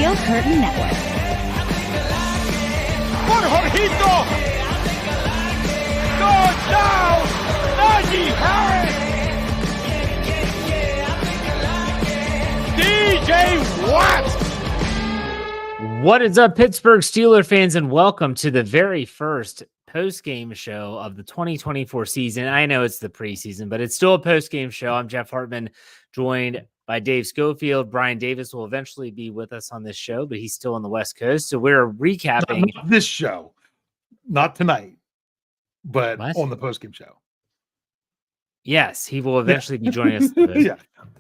Steel Curtain Network. ¡Por Jorgito! ¡Goes down! Najee Harris! DJ Watt! What is up, Pittsburgh Steelers fans, and welcome to the very first post-game show of the 2024 season. I know it's the preseason, but it's still a post-game show. I'm Jeff Hartman, joined by Dave Schofield. Brian Davis will eventually be with us on this show, but he's still on the West Coast. So we're recapping not this show, not tonight, but What? on the postgame show. Yes, he will eventually be joining us.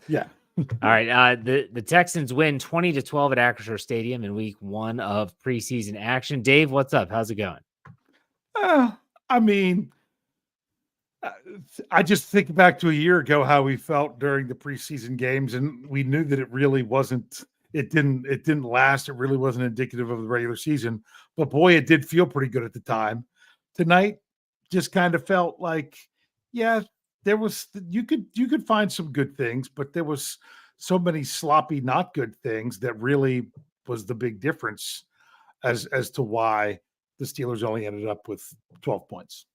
Yeah. All right. The Texans win 20-12 at Acrisure Stadium in week 1 of preseason action. Dave, what's up? How's it going? I just think back to a year ago how we felt during the preseason games, and we knew that it really wasn't. It didn't last. It really wasn't indicative of the regular season. But boy, it did feel pretty good at the time. Tonight, just kind of felt like, yeah, there was. You could find some good things, but there was so many sloppy, not good things that really was the big difference as to why the Steelers only ended up with 12 points.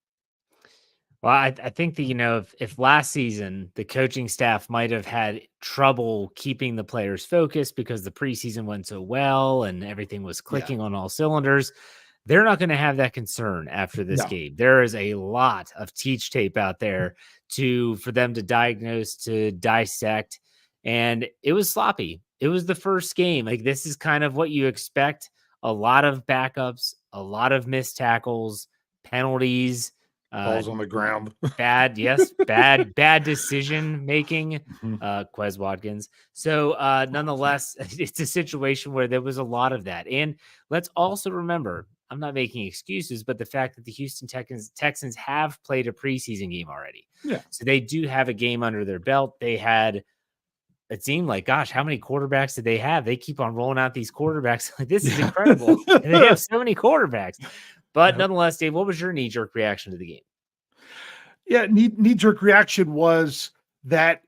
Well, I think that, if last season the coaching staff might have had trouble keeping the players focused because the preseason went so well and everything was clicking on all cylinders, they're not going to have that concern after this game. There is a lot of teach tape out there for them to diagnose, to dissect, and it was sloppy. It was the first game. Like, this is kind of what you expect. A lot of backups, a lot of missed tackles, penalties, balls on the ground, bad decision making, Quez Watkins. So nonetheless, it's a situation where there was a lot of that. And let's also remember, I'm not making excuses, but the fact that the Houston Texans have played a preseason game already. Yeah. So they do have a game under their belt. They had, it seemed like, gosh, how many quarterbacks did they have? They keep on rolling out these quarterbacks. Like, this is incredible. And they have so many quarterbacks. But nonetheless, Dave, what was your knee-jerk reaction to the game? Yeah, knee-jerk reaction was that,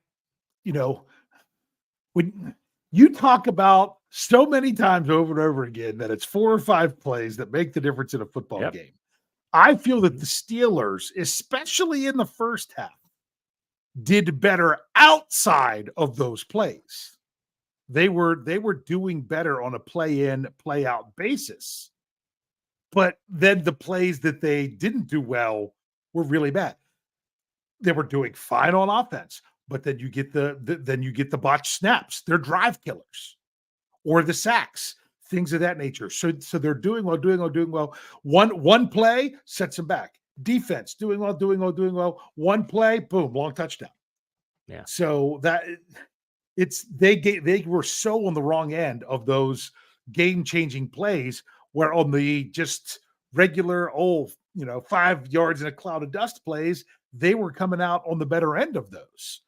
when you talk about so many times over and over again that it's 4 or 5 plays that make the difference in a football game. I feel that the Steelers, especially in the first half, did better outside of those plays. They were doing better on a play-in, play-out basis. But then the plays that they didn't do well were really bad. They were doing fine on offense, but then you get the botched snaps. They're drive killers, or the sacks, things of that nature. So they're doing well. One play sets them back. Defense doing well. One play, boom, long touchdown. Yeah. So that they were so on the wrong end of those game-changing plays, where on the just regular 5 yards in a cloud of dust plays, they were coming out on the better end of those.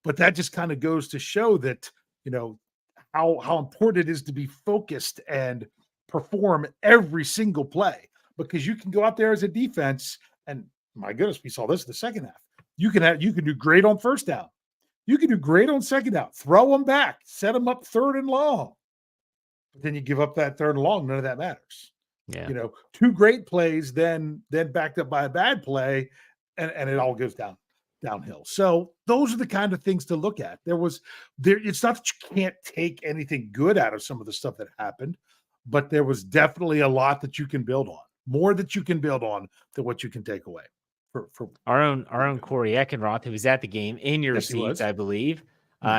But that just kind of goes to show that, how important it is to be focused and perform every single play, because you can go out there as a defense, and my goodness, we saw this in the second half. You can do great on first down. You can do great on second down. Throw them back, set them up third and long. But then you give up that third and long, none of that matters. Yeah. 2 great plays, then backed up by a bad play, and it all goes downhill. So those are the kind of things to look at. It's not that you can't take anything good out of some of the stuff that happened, but there was definitely a lot that you can build on, more that you can build on than what you can take away. For our own Corey Eckenroth, who was at the game in your seats, I believe.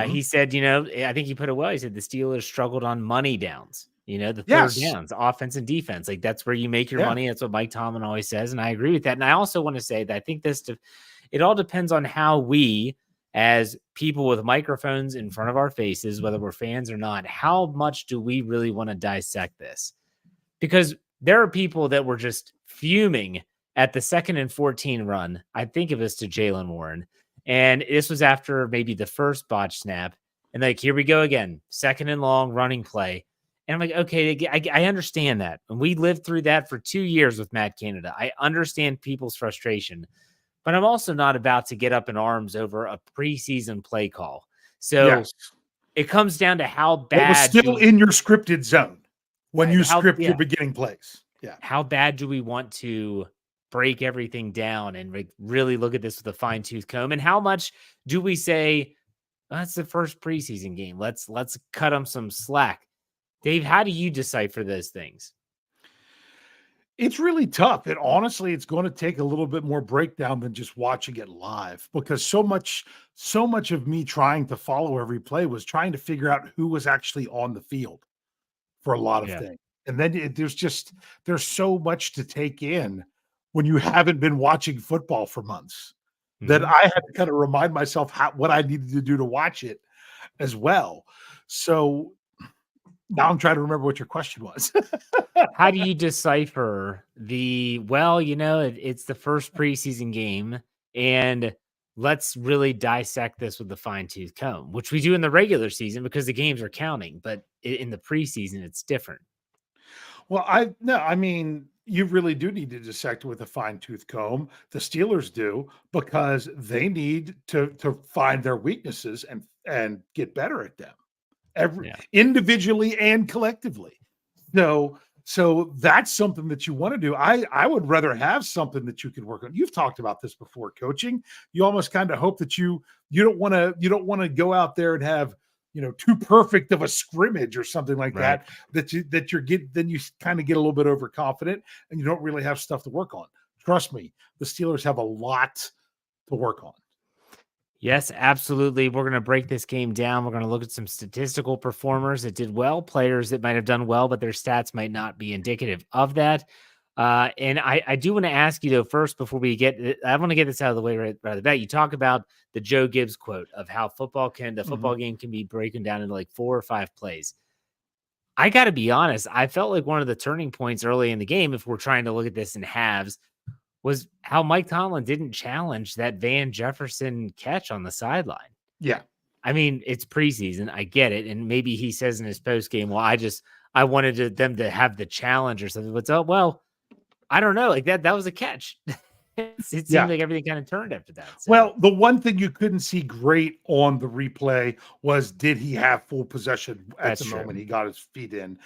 He said, I think he put it well. He said the Steelers struggled on money downs, the third downs, offense and defense. Like, that's where you make your money. That's what Mike Tomlin always says. And I agree with that. And I also want to say that I think it all depends on how we, as people with microphones in front of our faces, whether we're fans or not, how much do we really want to dissect this? Because there are people that were just fuming at the 2nd and 14 run. I think it was to Jaylen Warren. And this was after maybe the first botch snap. And like, here we go again, 2nd and long running play. And I'm like, okay, I understand that. And we lived through that for 2 years with Matt Canada. I understand people's frustration, but I'm also not about to get up in arms over a preseason play call. So it comes down to how It was bad still in your scripted zone when you script your yeah. beginning plays. Yeah. How bad do we want to break everything down and really look at this with a fine tooth comb? And how much do we say that's the first preseason game? Let's cut them some slack. Dave, how do you decipher those things? It's really tough. And honestly, it's going to take a little bit more breakdown than just watching it live, because so much of me trying to follow every play was trying to figure out who was actually on the field for a lot of things. And then there's so much to take in when you haven't been watching football for months that I had to kind of remind myself what I needed to do to watch it as well. So now I'm trying to remember what your question was. How do you decipher it's the first preseason game and let's really dissect this with the fine tooth comb, which we do in the regular season because the games are counting, but in the preseason, it's different. Well, you really do need to dissect with a fine tooth comb. The Steelers do, because they need to find their weaknesses and get better at them individually and collectively. So that's something that you want to do. I would rather have something that you can work on. You've talked about this before, coaching. You almost kind of hope that you don't want to go out there and have, too perfect of a scrimmage or something like that you kind of get a little bit overconfident and you don't really have stuff to work on. Trust me, the Steelers have a lot to work on. Yes, absolutely. We're going to break this game down. We're going to look at some statistical performers that did well, players that might have done well, but their stats might not be indicative of that. And I do want to ask you, though, first, before we I want to get this out of the way right out of the bat. You talk about the Joe Gibbs quote of how football game can be broken down into like 4 or 5 plays. I got to be honest. I felt like one of the turning points early in the game, if we're trying to look at this in halves, was how Mike Tomlin didn't challenge that Van Jefferson catch on the sideline. Yeah. I mean, it's preseason. I get it. And maybe he says in his postgame, well, I wanted them to have the challenge or something. But I don't know. Like that was a catch. It seemed like everything kind of turned after that. So. Well, the one thing you couldn't see great on the replay was, did he have full possession at the moment he got his feet in?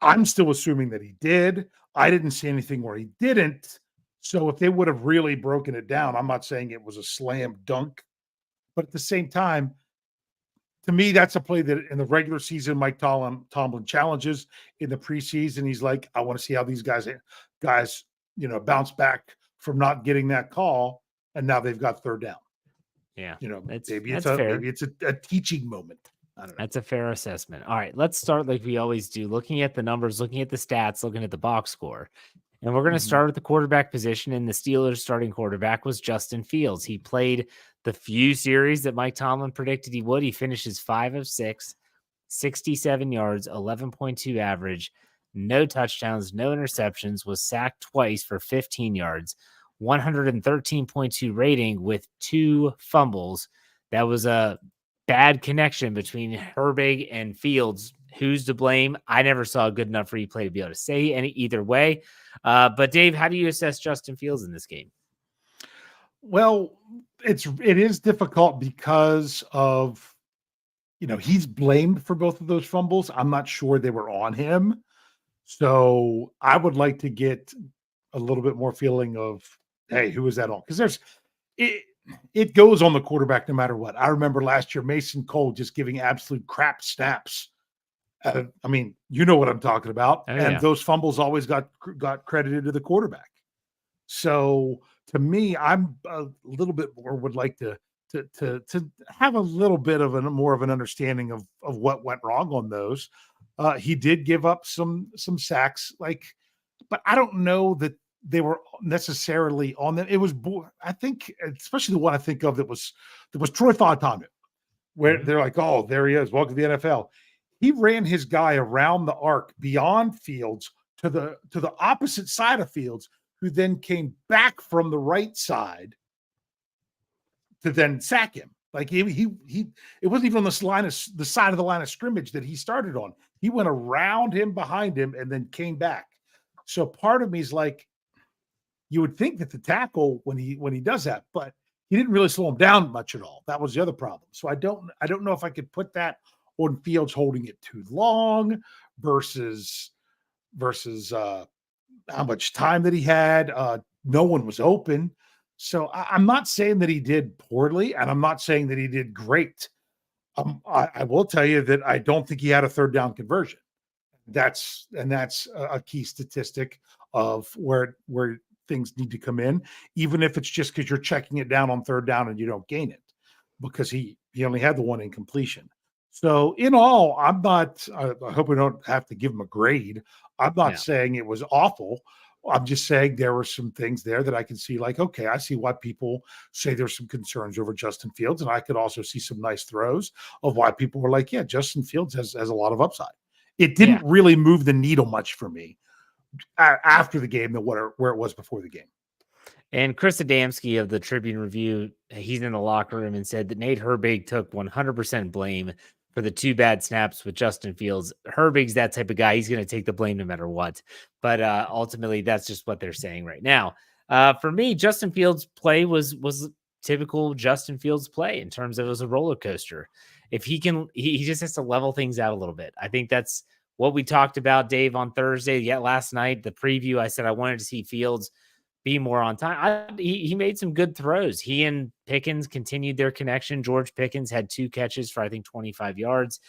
I'm still assuming that he did. I didn't see anything where he didn't. So if they would have really broken it down, I'm not saying it was a slam dunk, but at the same time, to me, that's a play that in the regular season, Mike Tomlin challenges. In the preseason, he's like, I want to see how these guys, bounce back from not getting that call, and now they've got third down. Yeah, maybe it's a teaching moment. I don't know. That's a fair assessment. All right, let's start like we always do, looking at the numbers, looking at the stats, looking at the box score. And we're going to start with the quarterback position, and the Steelers' starting quarterback was Justin Fields. He played the few series that Mike Tomlin predicted he would. He finishes 5 of 6, 67 yards, 11.2 average, no touchdowns, no interceptions, was sacked twice for 15 yards, 113.2 rating with 2 fumbles. That was a bad connection between Herbig and Fields. Who's to blame? I never saw a good enough replay to be able to say either way. But Dave, how do you assess Justin Fields in this game? Well, it is difficult because of, he's blamed for both of those fumbles. I'm not sure they were on him. So I would like to get a little bit more feeling of, hey, who is that on? Because it goes on the quarterback no matter what. I remember last year, Mason Cole just giving absolute crap snaps. You know what I'm talking about. And those fumbles always got credited to the quarterback. So to me, I'm a little bit more would like to have a little bit of more of an understanding of what went wrong on those. He did give up some sacks, but I don't know that they were necessarily on them. It was, I think, especially the one I think of that was Troy Fautanu, where they're like, oh, there he is. Welcome to the NFL. He ran his guy around the arc beyond Fields to the opposite side of Fields, who then came back from the right side to then sack him. Like it wasn't even on the side of the line of scrimmage that he started on. He went around him, behind him, and then came back. So part of me is like, you would think that the tackle when he does that, but he didn't really slow him down much at all. That was the other problem. So I don't know if I could put that on Fields holding it too long versus how much time that he had. No one was open. So I'm not saying that he did poorly, and I'm not saying that he did great. I will tell you that I don't think he had a third down conversion. That's a key statistic of where things need to come in, even if it's just because you're checking it down on third down and you don't gain it, because he only had the one incompletion. So in all, I'm not. I hope we don't have to give him a grade. I'm not saying it was awful. I'm just saying there were some things there that I can see, like, okay, I see why people say there's some concerns over Justin Fields. And I could also see some nice throws of why people were like, yeah, Justin Fields has a lot of upside. It didn't really move the needle much for me after the game than where it was before the game. And Chris Adamski of the Tribune Review, he's in the locker room and said that Nate Herbig took 100% blame for the 2 bad snaps with Justin Fields. Herbig's that type of guy. He's going to take the blame no matter what. But ultimately, that's just what they're saying right now. For me, Justin Fields' play was typical Justin Fields play in terms of it was a roller coaster. If he just has to level things out a little bit. I think that's what we talked about, Dave, on Thursday. Yet last night, the preview, I said I wanted to see Fields be more on time. He made some good throws. He and Pickens continued their connection. George Pickens had 2 catches for, I think, 25 yards.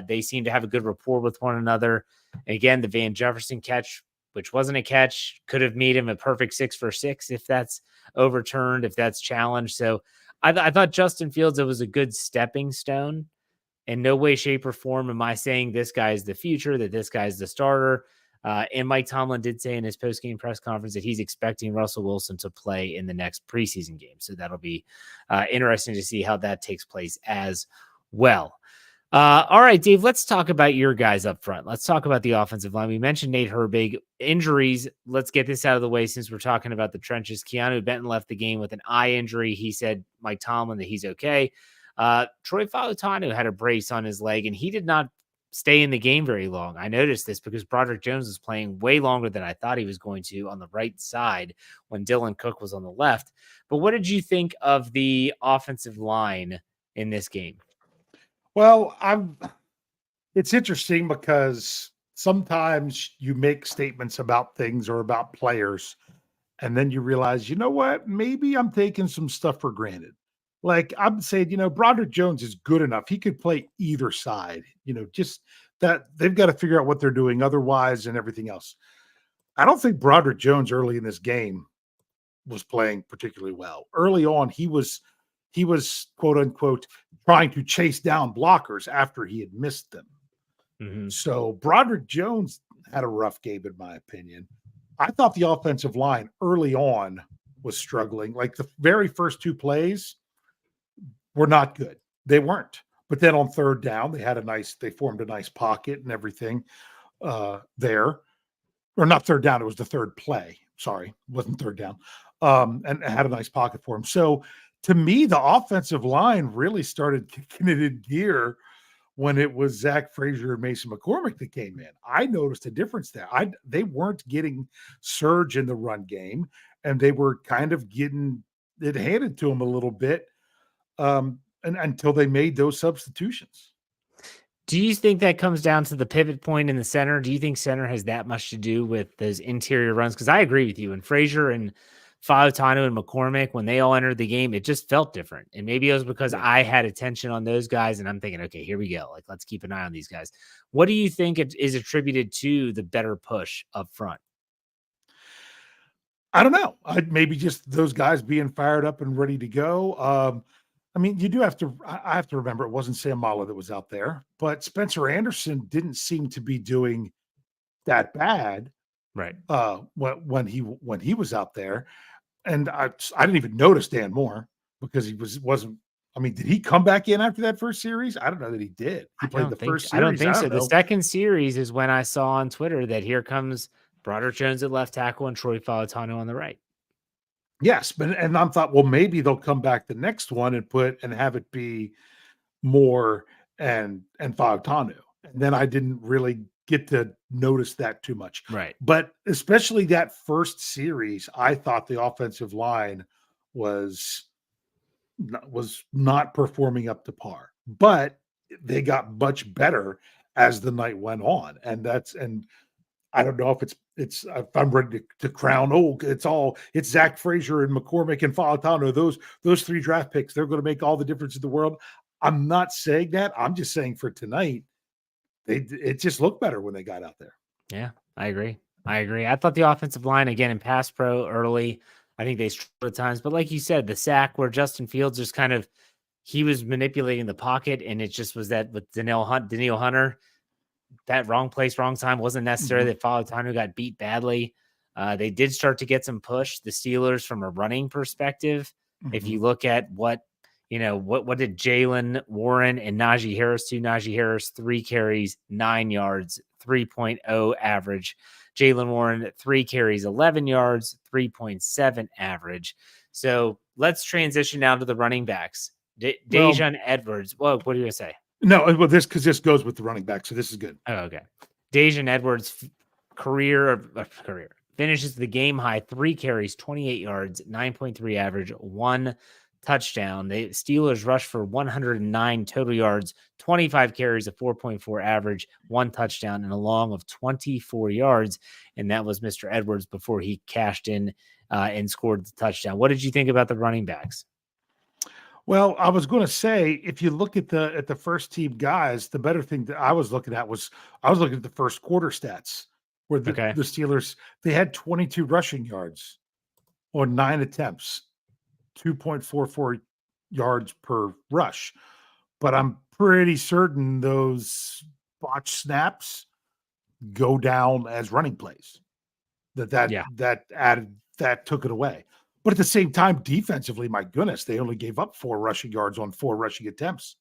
They seem to have a good rapport with one another. Again, the Van Jefferson catch, which wasn't a catch, could have made him a perfect 6 for 6 if that's overturned, if that's challenged. So I thought Justin Fields, it was a good stepping stone. In no way, shape, or form am I saying this guy is the future, that this guy is the starter. And Mike Tomlin did say in his post-game press conference that he's expecting Russell Wilson to play in the next preseason game. So that'll be interesting to see how that takes place as well. All right, Dave, let's talk about your guys up front. Let's talk about the offensive line. We mentioned Nate Herbig. Injuries, let's get this out of the way since we're talking about the trenches. Keanu Benton left the game with an eye injury. He said, Mike Tomlin, that he's okay. Troy Fautanu had a brace on his leg, and he did not stay in the game very long. I noticed this because Broderick Jones was playing way longer than I thought he was going to on the right side when Dylan Cook was on the left. But what did you think of the offensive line in this game? Well, it's interesting because sometimes you make statements about things or about players, and then you realize, you know what, maybe I'm taking some stuff for granted. Like I'm saying, Broderick Jones is good enough. He could play either side, just that they've got to figure out what they're doing otherwise and everything else. I don't think Broderick Jones early in this game was playing particularly well. Early on, he was quote unquote trying to chase down blockers after he had missed them. Mm-hmm. So Broderick Jones had a rough game, in my opinion. I thought the offensive line early on was struggling. Like the very first 2 plays were not good. They weren't. But then on third down, they formed a nice pocket and everything there. Or not third down, it was the third play. Sorry, it wasn't third down. And had a nice pocket for him. So to me, the offensive line really started kicking it in gear when it was Zach Frazier and Mason McCormick that came in. I noticed a difference there. They weren't getting surge in the run game, and they were kind of getting it handed to them a little bit. And until they made those substitutions. Do you think that comes down to the pivot point in the center? Do you think center has that much to do with those interior runs? Because I agree with you. And Frazier and Fautanu and McCormick, when they all entered the game, it just felt different. And maybe it was because I had attention on those guys, and I'm thinking, okay, here we go. Like, let's keep an eye on these guys. What do you think is attributed to the better push up front? I don't know. Maybe just those guys being fired up and ready to go. I mean, you do have to. I have to remember it wasn't Sam Mala that was out there, but Spencer Anderson didn't seem to be doing that bad, right? When he was out there, and I didn't even notice Dan Moore because he wasn't. I mean, did he come back in after that first series? I don't know that he did. He played the first series. I don't think so. The second series is when I saw on Twitter that here comes Broderick Jones at left tackle and Troy Fautanu on the right. Yes, and I thought, well, maybe they'll come back the next one and have it be Moore and Fautanu. And then I didn't really get to notice that too much. Right. But especially that first series, I thought the offensive line was was not performing up to par, but they got much better as the night went on. And I don't know if if I'm ready to crown, it's Zach Frazier and McCormick and Falatano, those 3 draft picks, they're going to make all the difference in the world. I'm not saying that. I'm just saying for tonight, it just looked better when they got out there. Yeah, I agree. I thought the offensive line, again, in pass pro early, I think they struggled at times. But like you said, the sack where Justin Fields just he was manipulating the pocket, and it just was that with Danielle Hunter, that wrong place, wrong time wasn't necessary. That Falatano got beat badly. They did start to get some push. The Steelers, from a running perspective, if you look at what did Jalen Warren and Najee Harris do? Najee Harris, 3 carries, 9 yards, 3.0 average. Jalen Warren, 3 carries, 11 yards, 3.7 average. So let's transition now to the running backs. Dejan Edwards. Well, what are you going to say? No, well, this goes with the running back, so this is good. Oh, okay. Dejan Edwards' career finishes the game high, 3 carries, 28 yards, 9.3 average, 1 touchdown. The Steelers rushed for 109 total yards, 25 carries, a 4.4 average, 1 touchdown, and a long of 24 yards. And that was Mr. Edwards before he cashed in and scored the touchdown. What did you think about the running backs? Well, I was going to say, if you look at the first team guys, the better thing that I was looking at the first quarter stats, where the Steelers, they had 22 rushing yards on 9 attempts, 2.44 yards per rush. But I'm pretty certain those botch snaps go down as running plays. That took it away. But at the same time, defensively, my goodness, they only gave up 4 rushing yards on 4 rushing attempts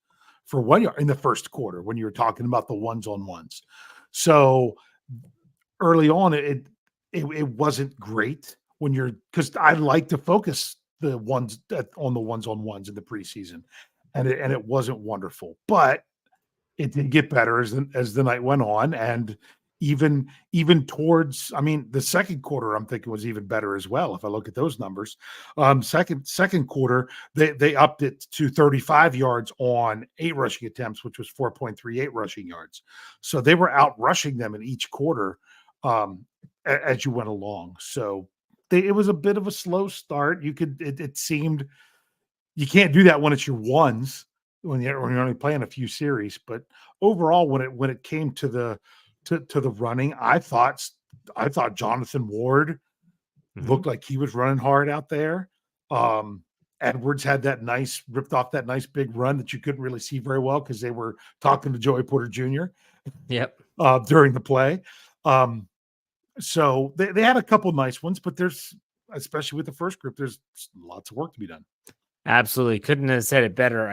for 1 yard in the first quarter when you were talking about the ones-on-ones. So early on, it wasn't great because I like to focus on the ones-on-ones in the preseason, and it wasn't wonderful. But it did get better as the night went on, and even towards, the second quarter, I'm thinking was even better as well. If I look at those numbers, second quarter, they upped it to 35 yards on 8 rushing attempts, which was 4.38 rushing yards. So they were out rushing them in each quarter as you went along. So it was a bit of a slow start. It seemed you can't do that when it's your ones, when you're only playing a few series. But overall, when it came to the running, I thought Jonathan Ward looked like he was running hard out there. Edwards had ripped off that nice big run that you couldn't really see very well because they were talking to Joey Porter Jr. Yep. During the play. So they had a couple nice ones, but especially with the first group, there's lots of work to be done. Absolutely. Couldn't have said it better.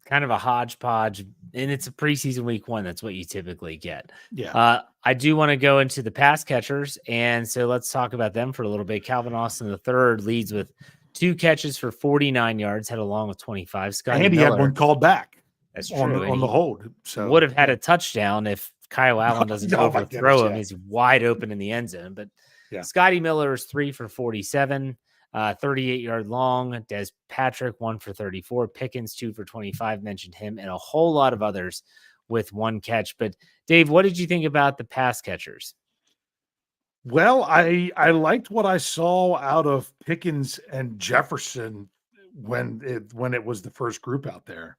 Kind of a hodgepodge, and it's a preseason week 1. That's what you typically get. Yeah. I do want to go into the pass catchers, and so let's talk about them for a little bit. Calvin Austin III leads with 2 catches for 49 yards, had a long of 25. Scotty and he Miller had one called back. That's true. On the hold. So would have had a touchdown if Kyle Allen doesn't overthrow him. He's wide open in the end zone. But Scotty Miller is 3 for 47. 38-yard long. Des Patrick, 1 for 34. Pickens, 2 for 25. Mentioned him, and a whole lot of others with 1 catch. But Dave, what did you think about the pass catchers? Well, I liked what I saw out of Pickens and Jefferson when it was the first group out there.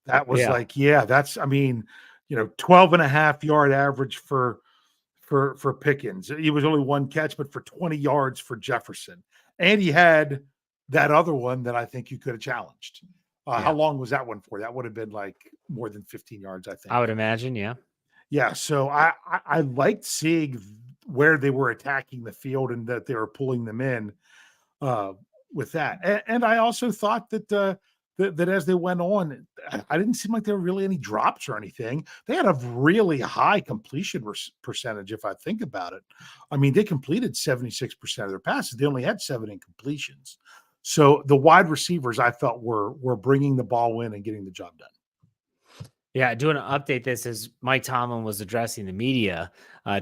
That was that's 12 and a half yard average for Pickens. He was only 1 catch, but for 20 yards for Jefferson. And he had that other one that I think you could have challenged. How long was that one for? That would have been like more than 15 yards, I think. I would imagine, yeah. Yeah, so I liked seeing where they were attacking the field and that they were pulling them in with that. And I also thought that as they went on, I didn't seem like there were really any drops or anything. They had a really high completion percentage, if I think about it. They completed 76% of their passes. They only had 7 incompletions. So the wide receivers, I felt, were bringing the ball in and getting the job done. Yeah, I do want to update this as Mike Tomlin was addressing the media.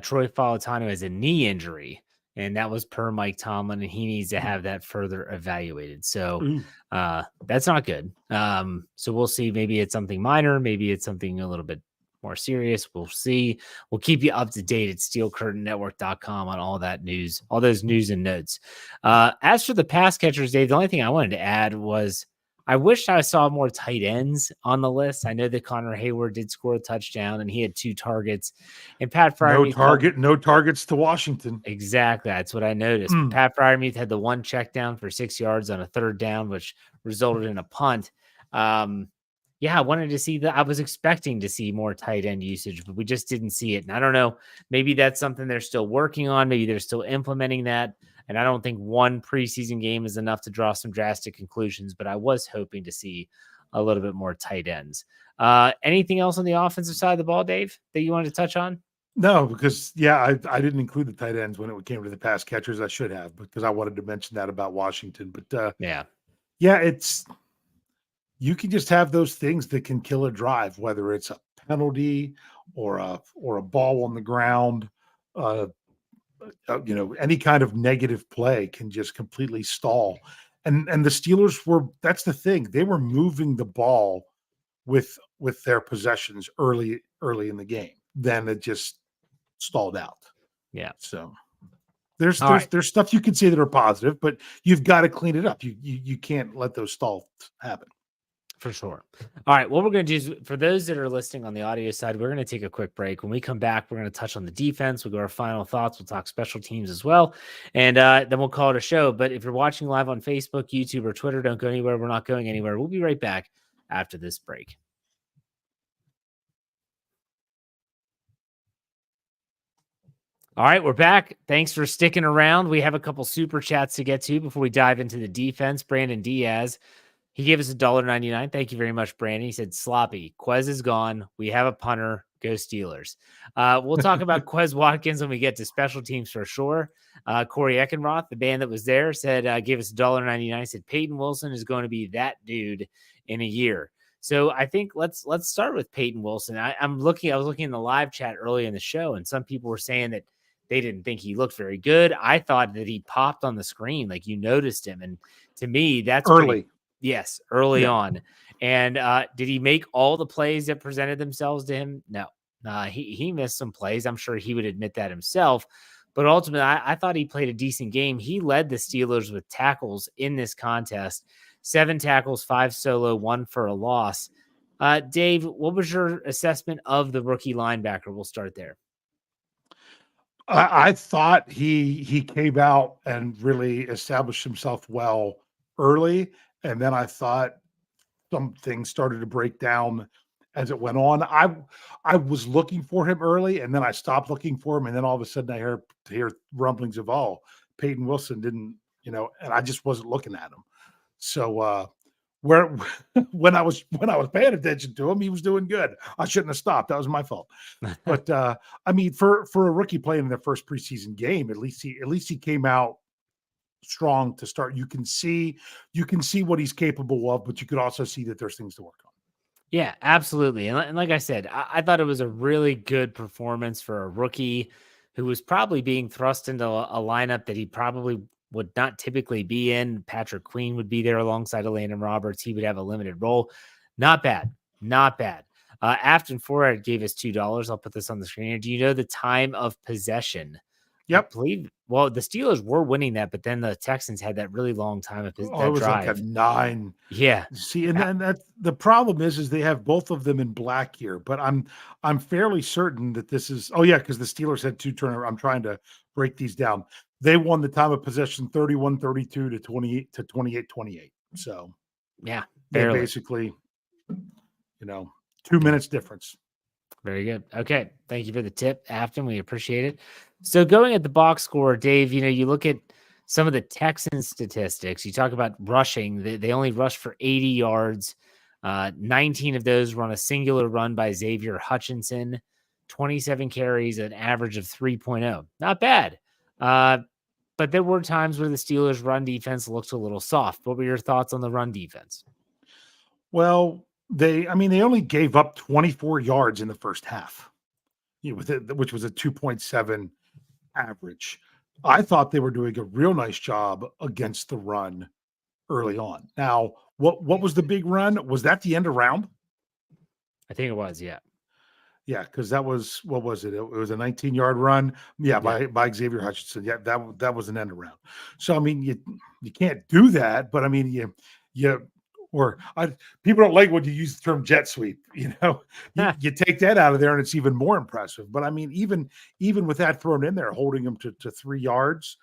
Troy Falatano has a knee injury, and that was per Mike Tomlin, and he needs to have that further evaluated. So that's not good. So we'll see. Maybe it's something minor. Maybe it's something a little bit more serious. We'll see. We'll keep you up to date at steelcurtainnetwork.com on all that news, all those news and notes. As for the pass catchers, Dave, the only thing I wanted to add was I wish I saw more tight ends on the list. I know that Connor Hayward did score a touchdown and he had 2 targets. And Pat Freiermuth no targets to Washington. Exactly. That's what I noticed. Pat Freiermuth had the 1 check down for 6 yards on a 3rd down, which resulted in a punt. Yeah, I wanted to see that. I was expecting to see more tight end usage, but we just didn't see it. And I don't know, maybe that's something they're still working on. Maybe they're still implementing that. And I don't think 1 preseason game is enough to draw some drastic conclusions, but I was hoping to see a little bit more tight ends. Anything else on the offensive side of the ball, Dave, that you wanted to touch on? No, because I didn't include the tight ends when it came to the pass catchers. I should have, because I wanted to mention that about Washington. But it's, you can just have those things that can kill a drive, whether it's a penalty or a ball on the ground. Any kind of negative play can just completely stall. And the Steelers that's the thing. They were moving the ball with their possessions early in the game. Then it just stalled out. Yeah. So there's stuff you can say that are positive, but you've got to clean it up. You can't let those stalls happen. For sure. All right. What we're going to do is, for those that are listening on the audio side, we're going to take a quick break. When we come back, we're going to touch on the defense. We'll go our final thoughts. We'll talk special teams as well. And then we'll call it a show. But if you're watching live on Facebook, YouTube, or Twitter, don't go anywhere. We're not going anywhere. We'll be right back after this break. All right, we're back. Thanks for sticking around. We have a couple super chats to get to before we dive into the defense. Brandon Diaz, he gave us $1.99. Thank you very much, Brandon. He said, sloppy. Quez is gone. We have a punter. Go Steelers. We'll talk about Quez Watkins when we get to special teams for sure. Corey Eckenroth, the band that was there, said, gave us $1.99. Said Peyton Wilson is going to be that dude in a year. So I think let's start with Peyton Wilson. I was looking in the live chat early in the show, and some people were saying that they didn't think he looked very good. I thought that he popped on the screen, like you noticed him. And to me, that's early. Early on. And did he make all the plays that presented themselves to him? No. He missed some plays. I'm sure he would admit that himself. But ultimately, I thought he played a decent game. He led the Steelers with tackles in this contest. 7 tackles, 5 solo, 1 for a loss. Dave, what was your assessment of the rookie linebacker? We'll start there. I thought he came out and really established himself well early, and then I thought some things started to break down as it went on. I was looking for him early, and then I stopped looking for him, and then all of a sudden I hear rumblings of Peyton Wilson didn't, and I just wasn't looking at him. So when I was paying attention to him, he was doing good. I shouldn't have stopped. That was my fault. But for a rookie playing in their first preseason game, at least he came out strong to start. You can see what he's capable of, but you could also see that there's things to work on. Yeah, absolutely. And like I said, I thought it was a really good performance for a rookie who was probably being thrust into a lineup that he probably would not typically be in. Patrick Queen would be there alongside of Landon Roberts. He would have a limited role. Not bad. Afton Forrad gave us $2. I'll put this on the screen here. Do you know the time of possession? Yep. I believe, well, the Steelers were winning that, but then the Texans had that really long time of that it was drive. Like a 9. Yeah. See, and then that the problem is they have both of them in black here, but I'm fairly certain that this is, because the Steelers had 2 turnovers. I'm trying to break these down. They won the time of possession 31-32 to 28-28. So yeah, they basically, 2 minutes difference. Very good. Okay. Thank you for the tip, Afton. We appreciate it. So going at the box score, Dave, you look at some of the Texans statistics. You talk about rushing. They only rushed for 80 yards. 19 of those were on a singular run by Xavier Hutchinson. 27 carries, an average of 3.0. Not bad. But there were times where the Steelers' run defense looked a little soft. What were your thoughts on the run defense? Well, they only gave up 24 yards in the first half, which was a 2.7 average. I thought they were doing a real nice job against the run early on. Now, what was the big run? Was that the end around? I think it was, yeah. Yeah, because that was, what was it? It was a 19-yard run. Yeah, by Xavier Hutchinson. Yeah, that was an end around. So I mean, you can't do that, but I mean, people don't like when you use the term jet sweep. You take that out of there, and it's even more impressive. But I mean, even with that thrown in there, holding them to 3 yards,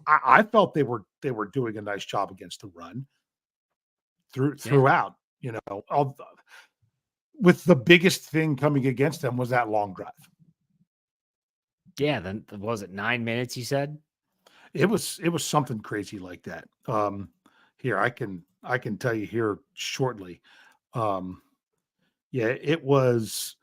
I felt they were doing a nice job against the run throughout. With the biggest thing coming against them was that long drive. Yeah, then was it 9 minutes? You said it was something crazy like that. Here I can tell you here shortly. It was.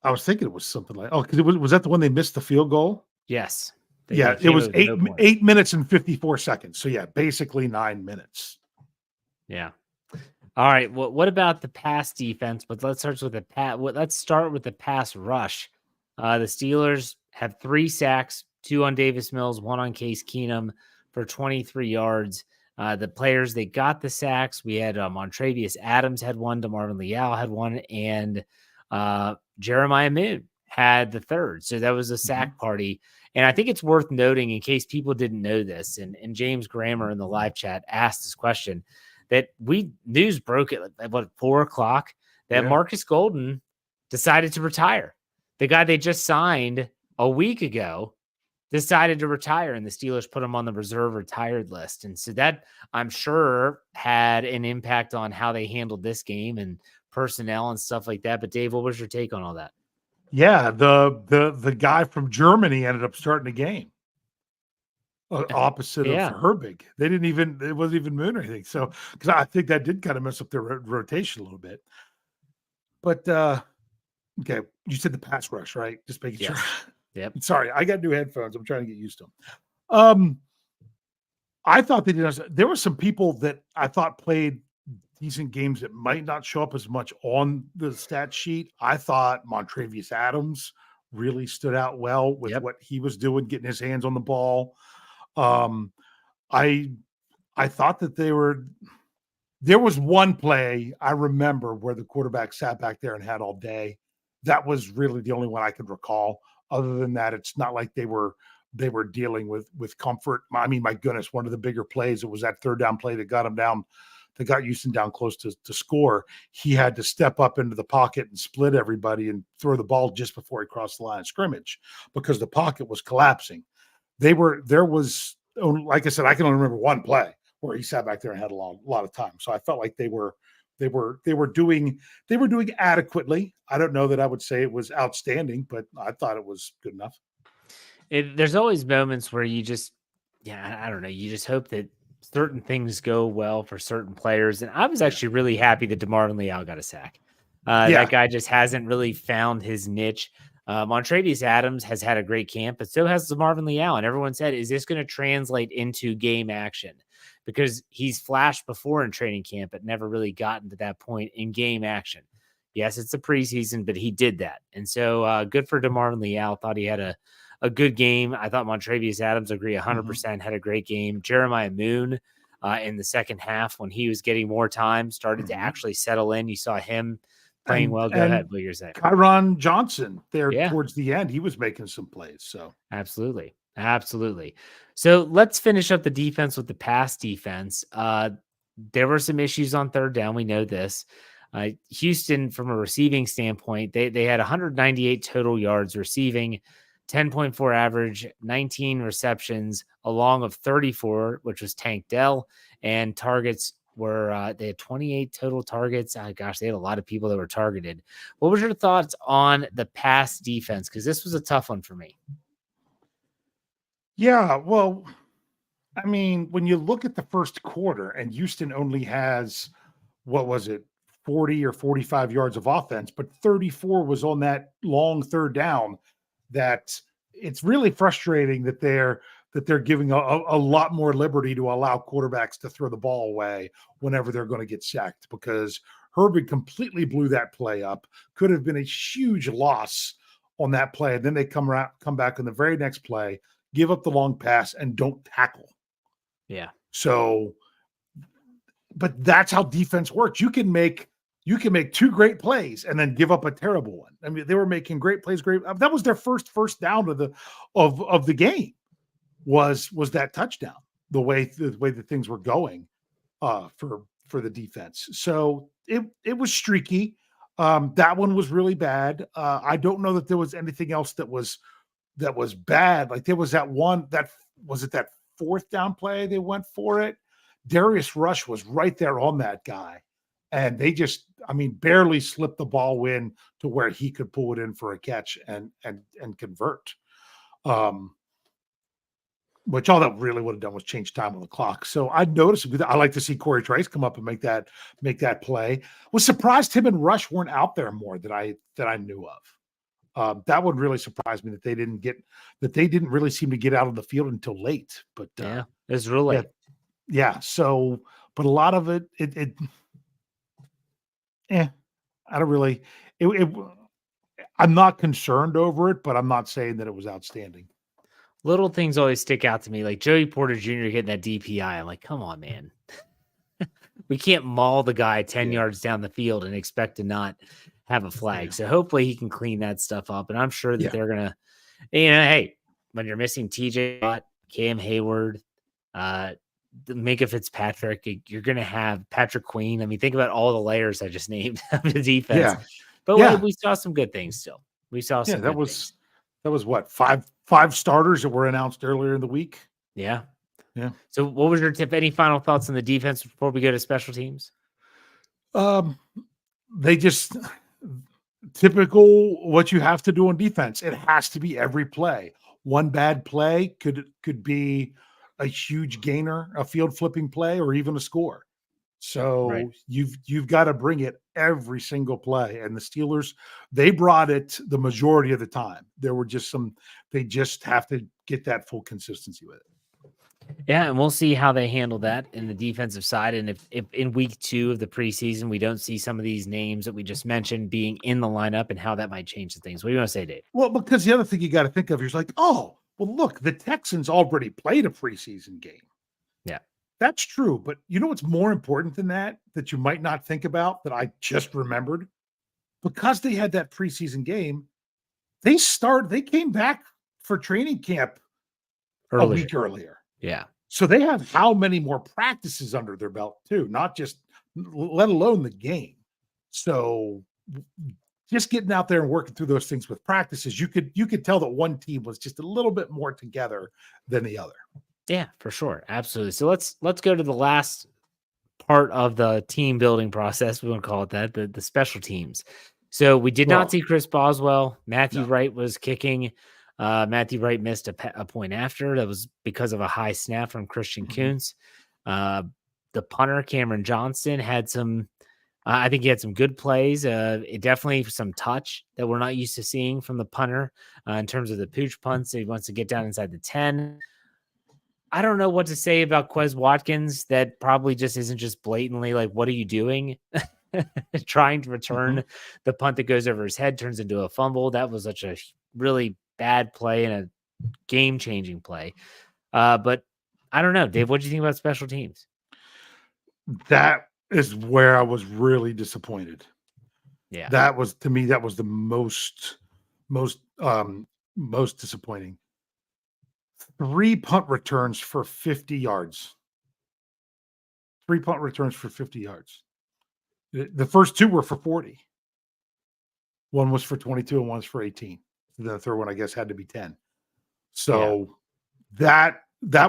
I was thinking it was something like because was that the one they missed the field goal? Yes. It was 8 minutes and 54 seconds. So yeah, basically 9 minutes. Yeah. All right. Well, what about the pass defense? But let's start with the pass rush. The Steelers have 3 sacks, 2 on Davis Mills, 1 on Case Keenum for 23 yards. The players they got the sacks, we had Montravius Adams had 1, DeMarvin Leal had 1, and Jeremiah Moon had the 3rd. So that was a sack party. And I think it's worth noting, in case people didn't know this, and James Grammer in the live chat asked this question, that news broke at 4:00 that Marcus Golden decided to retire. The guy they just signed a week ago decided to retire, and the Steelers put him on the reserve retired list. And so that, I'm sure, had an impact on how they handled this game and personnel and stuff like that. But Dave, what was your take on all that? Yeah, the guy from Germany ended up starting the game. Opposite of Herbig. It wasn't even Moon or anything. So, because I think that did kind of mess up their rotation a little bit. But, okay, you said the pass rush, right? Just making sure. Yep. Sorry, I got new headphones. I'm trying to get used to them. I thought there were some people that I thought played decent games that might not show up as much on the stat sheet. I thought Montravius Adams really stood out well with what he was doing, getting his hands on the ball. I thought that there was one play I remember where the quarterback sat back there and had all day. That was really the only one I could recall. Other than that, it's not like they were dealing with comfort. I mean, my goodness, one of the bigger plays, it was that 3rd down play that got him down, that got Houston down close to score. He had to step up into the pocket and split everybody and throw the ball just before he crossed the line of scrimmage because the pocket was collapsing. There was, like I said, I can only remember one play where he sat back there and had a lot of time. So I felt like they were doing adequately. I don't know that I would say it was outstanding, but I thought it was good enough. There's always moments where you just, I don't know, you just hope that certain things go well for certain players. And I was actually really happy that DeMarvin Leal got a sack. That guy just hasn't really found his niche. Montravius Adams has had a great camp, but so has DeMarvin Leal. And everyone said, is this going to translate into game action? Because he's flashed before in training camp, but never really gotten to that point in game action. Yes, it's a preseason, but he did that. And so good for DeMarvin Leal. Thought he had a good game. I thought Montravius Adams, agree 100%, had a great game. Jeremiah Moon in the second half, when he was getting more time, started to actually settle in. You saw him playing well. Go ahead. What you're saying. Kyron Johnson there towards the end, he was making some plays. So Absolutely. So let's finish up the defense with the pass defense. There were some issues on 3rd down. We know this. Houston, from a receiving standpoint, they had 198 total yards receiving, 10.4 average, 19 receptions, along of 34, which was Tank Dell, and targets were they had 28 total targets. Gosh, they had a lot of people that were targeted. What was your thoughts on the pass defense? Because this was a tough one for me. Yeah, well, I mean, when you look at the first quarter and Houston only has, 40 or 45 yards of offense, but 34 was on that long 3rd down, that it's really frustrating that they're giving a lot more liberty to allow quarterbacks to throw the ball away whenever they're going to get sacked, because Herbig completely blew that play up. Could have been a huge loss on that play, and then they come back on the very next play, give up the long pass, and don't tackle. Yeah. So, but that's how defense works. You can make 2 great plays and then give up a terrible one. I mean, they were making great plays. That was their first down of the game. Was that touchdown? The way that things were going for the defense. So it was streaky. That one was really bad. I don't know that there was anything else that was bad. Like there was that one that 4th down play they went for it. Darius Rush was right there on that guy, and they just, barely slipped the ball in to where he could pull it in for a catch and convert. Which all that really would have done was change time on the clock. So I noticed, I like to see Corey Trice come up and make that play. Was surprised him and Rush weren't out there more than I knew of. That would really surprise me that they didn't really seem to get out of the field until late. But it was real late. Yeah. So, but a lot of it I don't really. I'm not concerned over it, but I'm not saying that it was outstanding. Little things always stick out to me, like Joey Porter Jr. getting that DPI. I'm like, come on, man. We can't maul the guy 10 yards down the field and expect to not have a flag. So hopefully he can clean that stuff up. And I'm sure that they're going to, hey, when you're missing TJ Watt, Cam Hayward, Minka Fitzpatrick, you're going to have Patrick Queen. I mean, think about all the layers I just named of the defense. Yeah. But we saw some good things still. We saw some that was what, five starters that were announced earlier in the week. Yeah. Yeah. So what was your tip? Any final thoughts on the defense before we go to special teams? They just typical what you have to do on defense. It has to be every play. One bad play could be a huge gainer, a field flipping play, or even a score. So you've got to bring it every single play. And the Steelers, they brought it the majority of the time. There were just they just have to get that full consistency with it. Yeah, and we'll see how they handle that in the defensive side. And if in week 2 of the preseason, we don't see some of these names that we just mentioned being in the lineup and how that might change the things. What do you want to say, Dave? Well, because the other thing you got to think of is like, oh, well, look, the Texans already played a preseason game. Yeah. That's true. But you know what's more important than that you might not think about that I just remembered? Because they had that preseason game, they came back for training camp a week earlier. Yeah. So they have how many more practices under their belt too, not just let alone the game. So just getting out there and working through those things with practices, you could tell that one team was just a little bit more together than the other. Yeah, for sure. Absolutely. So let's go to the last part of the team building process. We want to call it that, the special teams. So we did not see Chris Boswell. Matthew Wright was kicking. Matthew Wright missed a point after. That was because of a high snap from Christian Kuntz. The punter, Cameron Johnston, had some, I think he had some good plays. Definitely some touch that we're not used to seeing from the punter in terms of the pooch punts. He wants to get down inside the 10. I don't know what to say about Quez Watkins. That probably just isn't just blatantly like, what are you doing? Trying to return the punt that goes over his head, turns into a fumble. That was such a really bad play and a game-changing play. But I don't know. Dave, what do you think about special teams? That is where I was really disappointed. Yeah. That was, to me, that was the most disappointing. 3 punt returns for 50 yards. 3 punt returns for 50 yards. The first 2 were for 40. One was for 22 and one's for 18. The third one, I guess, had to be 10. So that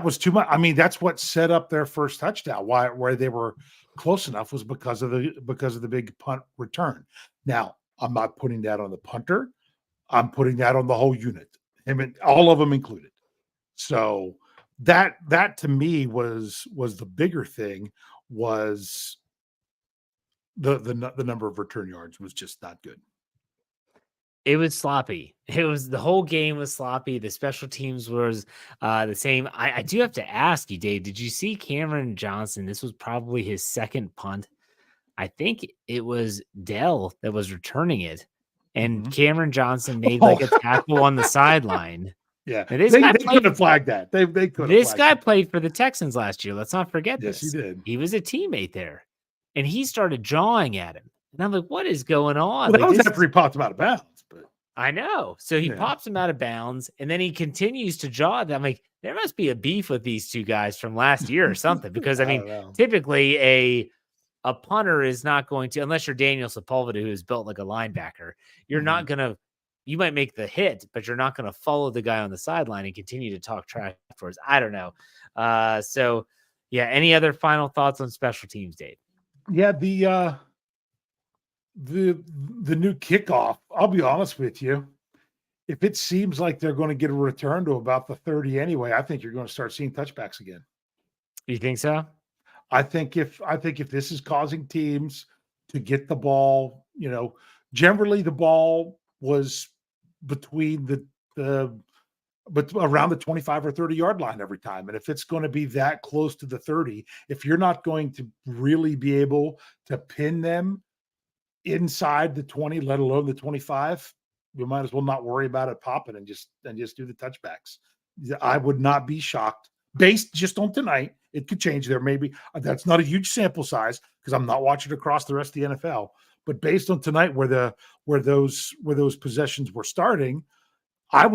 was too much. I mean, that's what set up their first touchdown. Where they were close enough was because of the big punt return. Now, I'm not putting that on the punter. I'm putting that on the whole unit, him and all of them included. So that to me was the bigger thing. Was the number of return yards was just not good. It was sloppy. The whole game was sloppy. The special teams was the same. I do have to ask you, Dave, did you see Cameron Johnston? This was probably his second punt. I think it was Dell that was returning it. and Cameron Johnson made like a tackle on the sideline. Yeah, now, they could have flagged that. They could. This guy played for the Texans last year. Let's not forget this. Yes, he did. He was a teammate there, and he started jawing at him. And I'm like, what is going on? Well, that was after he popped him out of bounds. But I know. So he pops him out of bounds, and then he continues to jaw at them. I'm like, there must be a beef with these two guys from last year or something. Because I mean, typically a punter is not going to, unless you're Daniel Sepulveda, who is built like a linebacker, you're not going to, you might make the hit, but you're not going to follow the guy on the sideline and continue to talk trash afterwards. I don't know. So yeah. Any other final thoughts on special teams, Dave? Yeah. The new kickoff, I'll be honest with you. If it seems like they're going to get a return to about the 30 anyway, I think you're going to start seeing touchbacks again. You think so? I think if this is causing teams to get the ball, generally the ball was between but around the 25 or 30 yard line every time. And if it's going to be that close to the 30, if you're not going to really be able to pin them inside the 20, let alone the 25, you might as well not worry about it popping and just do the touchbacks. I would not be shocked based just on tonight. It could change there. Maybe that's not a huge sample size because I'm not watching across the rest of the NFL, but based on tonight where those possessions were starting, I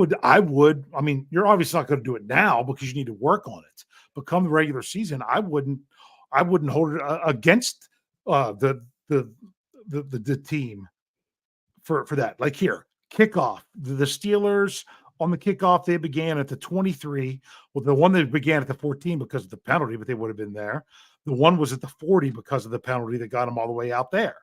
mean, you're obviously not going to do it now because you need to work on it, but come the regular season, I wouldn't hold it against the team for that. Like here, kickoff, the Steelers on the kickoff, they began at the 23. Well, the one that began at the 14 because of the penalty, but they would have been there. The one was at the 40 because of the penalty that got them all the way out there.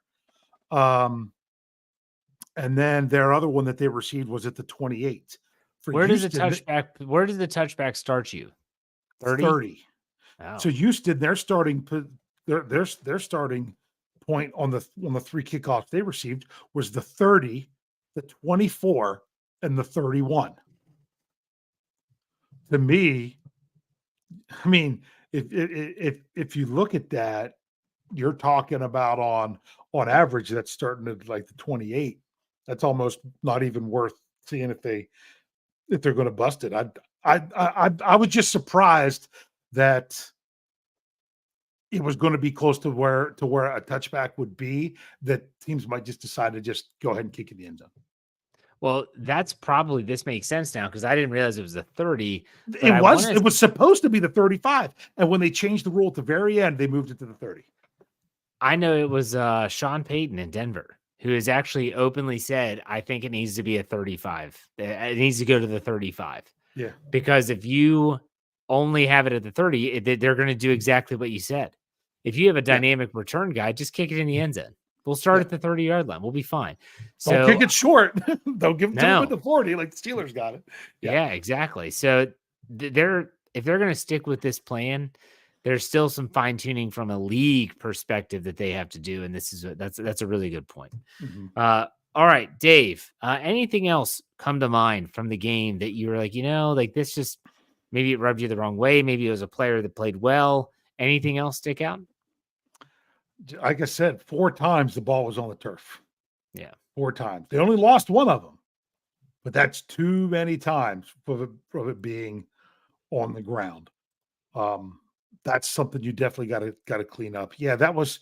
And then their other one that they received was at the 28. Where does the touchback start you? 30. Oh. So Houston, their starting point on the three kickoffs they received was the 30, the 24, and the 31. To me, I mean, if you look at that, you're talking about on average that's starting at like the 28. That's almost not even worth seeing if they're going to bust it. I was just surprised that it was going to be close to where a touchback would be, that teams might just decide to just go ahead and kick in the end zone. Well, this makes sense now because I didn't realize it was a 30. It was supposed to be the 35. And when they changed the rule at the very end, they moved it to the 30. I know it was Sean Payton in Denver who has actually openly said, I think it needs to be a 35. It needs to go to the 35. Yeah. Because if you only have it at the 30, they're going to do exactly what you said. If you have a dynamic return guy, just kick it in the end zone. We'll start at the 30-yard line. We'll be fine. So don't kick it short. Don't give it to them at the 40 like the Steelers got it. Yeah, exactly. So if they're going to stick with this plan, there's still some fine-tuning from a league perspective that they have to do, and that's a really good point. Mm-hmm. All right, Dave, anything else come to mind from the game that you were like, like this just maybe it rubbed you the wrong way, maybe it was a player that played well. Anything else stick out? Like I said, 4 times the ball was on the turf. Yeah. 4 times. They only lost one of them, but that's too many times for it being on the ground. That's something you definitely got to clean up. Yeah, that was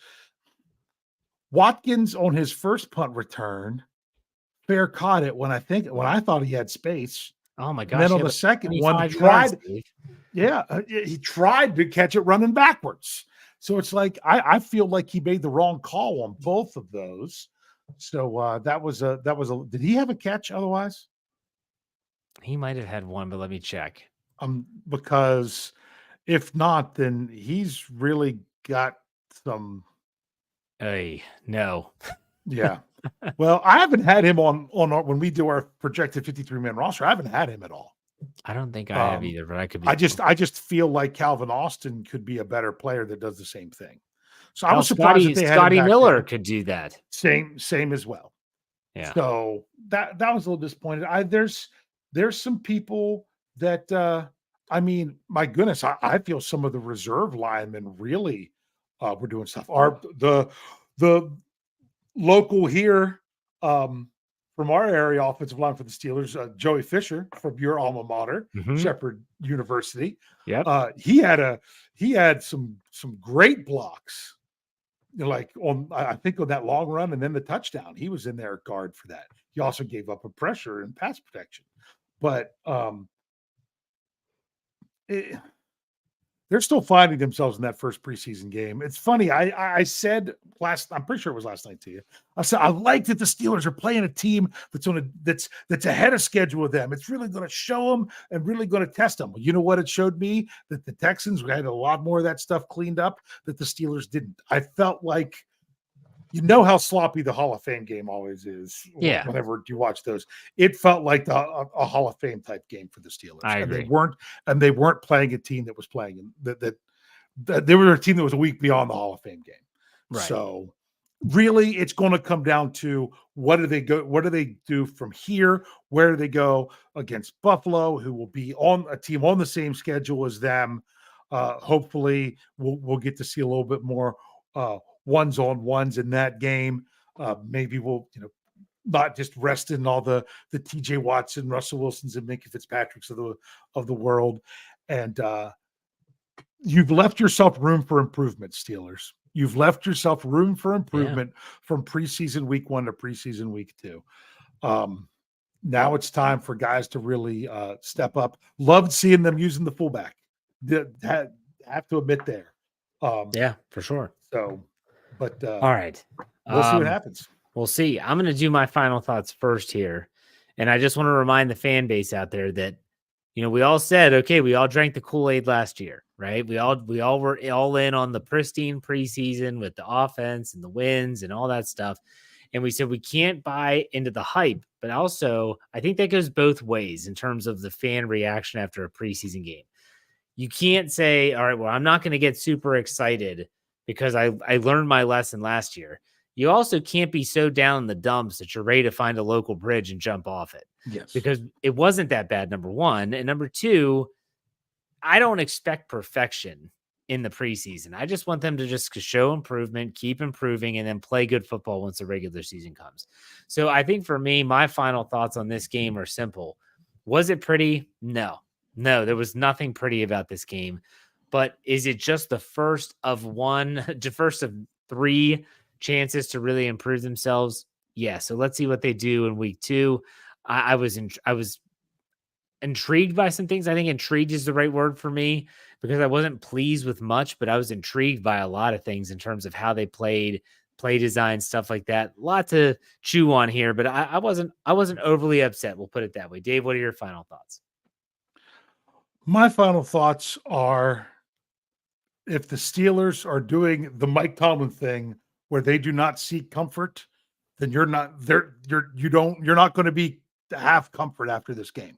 Watkins on his first punt return. Fair caught it when I thought he had space. Oh my gosh! And then on the second one, he tried to catch it running backwards. So it's like I feel like he made the wrong call on both of those. So that was a. Did he have a catch otherwise? He might have had one, but let me check. Because if not, then he's really got some. Hey, no. Yeah. Well, I haven't had him on when we do our projected 53-man roster. I haven't had him at all. I don't think I have either, but I could be. I just feel like Calvin Austin could be a better player that does the same thing. So I was surprised that they had Scotty Miller could do that. Same as well. Yeah. So that was a little disappointed. There's some people that I mean, my goodness, I feel some of the reserve linemen really were doing stuff. The local here, from our area offensive line for the Steelers, Joey Fisher from your alma mater, Shepherd University. He had some great blocks, like I think on that long run and then the touchdown. He was in there guard for that. He also gave up a pressure and pass protection, but they're still finding themselves in that first preseason game. It's funny. I said I'm pretty sure it was last night to you. I said I like that the Steelers are playing a team that's ahead of schedule with them. It's really going to show them and really going to test them. You know what it showed me? That the Texans had a lot more of that stuff cleaned up that the Steelers didn't. I felt like, you know how sloppy the Hall of Fame game always is. Yeah. Whenever you watch those, it felt like a Hall of Fame type game for the Steelers. I agree. They weren't playing a team that was playing that they were a team that was a week beyond the Hall of Fame game. Right. So really, it's going to come down to what do they do from here? Where do they go against Buffalo, who will be on a team on the same schedule as them? Hopefully, we'll get to see a little bit more ones on ones in that game. Maybe we'll, not just rest in all the TJ Watson, Russell Wilsons, and Minka Fitzpatrick's of the world. And you've left yourself room for improvement, Steelers. You've left yourself room for improvement from preseason week 1 to preseason week 2. Now it's time for guys to really step up. Loved seeing them using the fullback. Have to admit there. Yeah, for sure. So, but all right, we'll see what happens. We'll see. I'm going to do my final thoughts first here, and I just want to remind the fan base out there that we all said, okay, we all drank the Kool-Aid last year, right? We all were all in on the pristine preseason with the offense and the wins and all that stuff, and we said we can't buy into the hype, but also I think that goes both ways in terms of the fan reaction after a preseason game. You can't say, all right, well, I'm not going to get super excited because I learned my lesson last year. You also can't be so down in the dumps that you're ready to find a local bridge and jump off it. Yes. Because it wasn't that bad, number one. And number two, I don't expect perfection in the preseason. I just want them to just show improvement, keep improving, and then play good football once the regular season comes. So I think for me, my final thoughts on this game are simple. Was it pretty? No, there was nothing pretty about this game. But is it just the first of 3 chances to really improve themselves? Yeah. So let's see what they do in week 2. I was intrigued by some things. I think intrigued is the right word for me because I wasn't pleased with much, but I was intrigued by a lot of things in terms of how they played, play design, stuff like that. A lot to chew on here, but I wasn't overly upset. We'll put it that way. Dave, what are your final thoughts? My final thoughts are, if the Steelers are doing the Mike Tomlin thing where they do not seek comfort, then you're not going to be to have comfort after this game.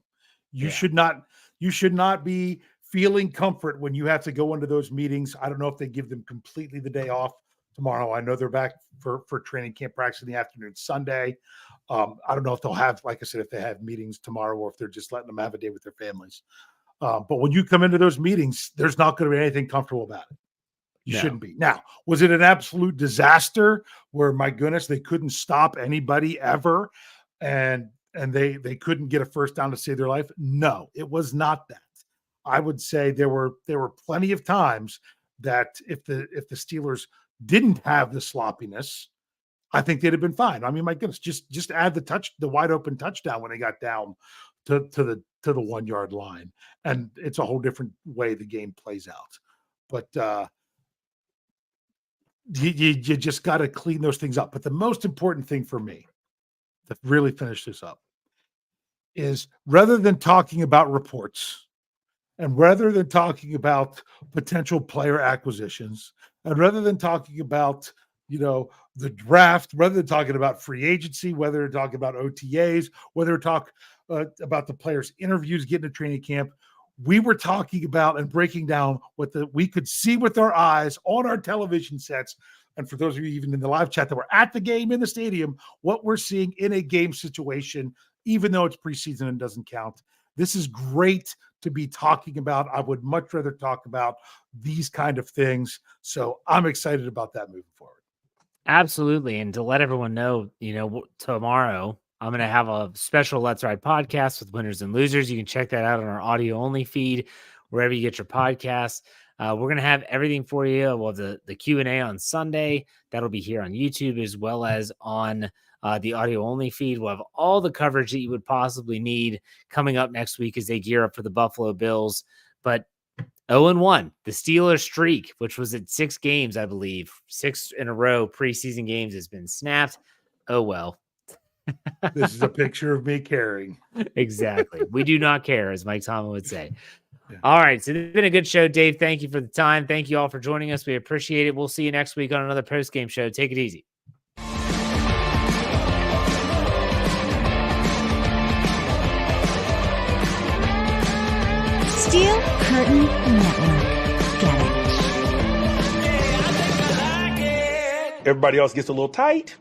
You should not be feeling comfort when you have to go into those meetings. I don't know if they give them completely the day off tomorrow. I know they're back for training camp practice in the afternoon Sunday. I don't know if they'll have, like I said, if they have meetings tomorrow or if they're just letting them have a day with their families. But when you come into those meetings, there's not going to be anything comfortable about it. You shouldn't be. Now, was it an absolute disaster where, my goodness, they couldn't stop anybody ever and they couldn't get a first down to save their life? No, it was not that. I would say there were plenty of times that if the Steelers didn't have the sloppiness, I think they'd have been fine. I mean, my goodness, just add the wide open touchdown when they got down to the 1 yard line, and it's a whole different way the game plays out. But you just got to clean those things up. But the most important thing for me to really finish this up is, rather than talking about reports and rather than talking about potential player acquisitions and rather than talking about, the draft, rather than talking about free agency, whether to talk about OTAs, whether to talk about the players' interviews, getting to training camp, we were talking about and breaking down what we could see with our eyes on our television sets. And for those of you even in the live chat that were at the game in the stadium, what we're seeing in a game situation, even though it's preseason and doesn't count. This is great to be talking about. I would much rather talk about these kind of things. So I'm excited about that moving forward. Absolutely. And to let everyone know, tomorrow I'm going to have a special Let's Ride podcast with winners and losers. You can check that out on our audio only feed, wherever you get your podcasts. We're going to have everything for you. We'll have the Q&A on Sunday. That'll be here on YouTube as well as on the audio only feed. We'll have all the coverage that you would possibly need coming up next week as they gear up for the Buffalo Bills. But 0-1, the Steelers streak, which was at 6 games, I believe, 6 in a row preseason games, has been snapped. Oh, well. This is a picture of me caring. Exactly. We do not care, as Mike Tomlin would say. Yeah. All right. So it's been a good show, Dave. Thank you for the time. Thank you all for joining us. We appreciate it. We'll see you next week on another post-game show. Take it easy. Steel Curtain Network. Get it. Everybody else gets a little tight.